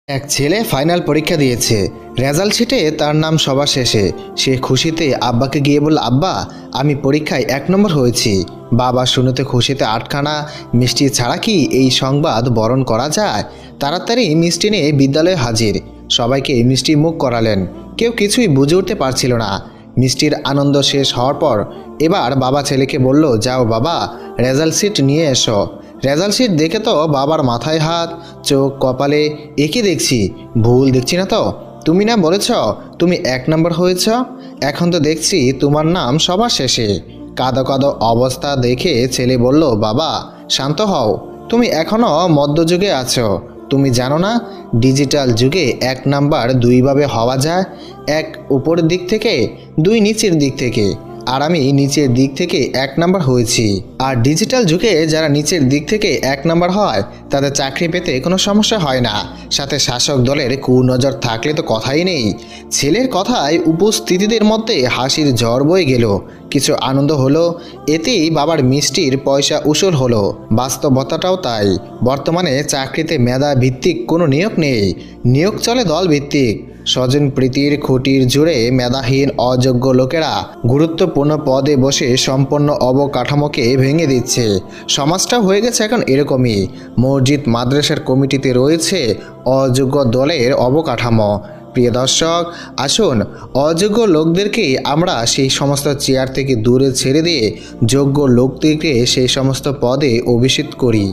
এক ছেলে ফাইনাল পরীক্ষা দিয়েছে। রেজাল্ট শিটে তার নাম সবার শেষে। সে খুশিতে আব্বাকে গিয়ে বলল, আব্বা আমি পরীক্ষায় 1 নম্বর হয়েছি। বাবা শুনেতে খুশিতে আটখানা। মিষ্টি ছাড়া কি এই সংবাদ বরণ করা যায়? তাড়াতাড়ি মিষ্টি নিয়ে বিদ্যালয়ে হাজির। সবাইকে মিষ্টি মুখ করালেন। কেউ কিছুই বুঝে উঠতে পারছিল না। মিষ্টির আনন্দ শেষ হওয়ার পর এবার বাবা ছেলেকে বলল, যাও বাবা, রেজাল্ট শিট নিয়ে এসো। রেজাল্ট শিট দেখে তো বাবার মাথায় হাত, চোখ কপালে। একে দেখছি, ভুল দেখছি না তো? তুমি না বলেছ তুমি 1 নম্বর হয়েছ? এখন তো দেখছি তোমার নাম সবার শেষে। কাঁদো কাঁদো অবস্থা দেখে ছেলে বলল, বাবা শান্ত হও, তুমি এখনও মধ্যযুগে আছো। তুমি জানো না ডিজিটাল যুগে 1 নাম্বার দুইভাবে হওয়া যায়, এক উপরের দিক থেকে, 2 নিচের দিক থেকে। আর আমি নিচের দিক থেকে 1 নাম্বার হয়েছি। আর ডিজিটাল যুগে যারা নিচের দিক থেকে 1 নাম্বার হয় তাদের চাকরি পেতে কোনো সমস্যা হয় না। সাথে শাসক দলের কুনজর থাকলে তো কথাই নেই। ছেলের কথায় উপস্থিতিদের মধ্যে হাসির ঝড় বয়ে গেল। কিছু আনন্দ হলো, এতেই বাবার মিষ্টির পয়সা উসুল হলো। বাস্তবতাটাও তাই। বর্তমানে চাকরিতে মেধা ভিত্তিক কোনো নিয়োগ নেই, নিয়োগ চলে দল ভিত্তিক। স্বজন প্রীতির খুঁটির জুড়ে মেধাহীন অযোগ্য লোকেরা গুরুত্বপূর্ণ পদে বসে সম্পন্ন অবকাঠামোকে ভেঙে দিচ্ছে। সমাজটা হয়ে গেছে এখন এরকমই। মসজিদ মাদ্রাসার কমিটিতে রয়েছে অযোগ্য দলের অবকাঠামো। প্রিয় দর্শক, আসুন অযোগ্য লোকদেরকে আমরা সেই সমস্ত চেয়ার থেকে দূরে ছেড়ে দিয়ে যোগ্য লোকদেরকে সেই সমস্ত পদে অভিষিক্ত করি।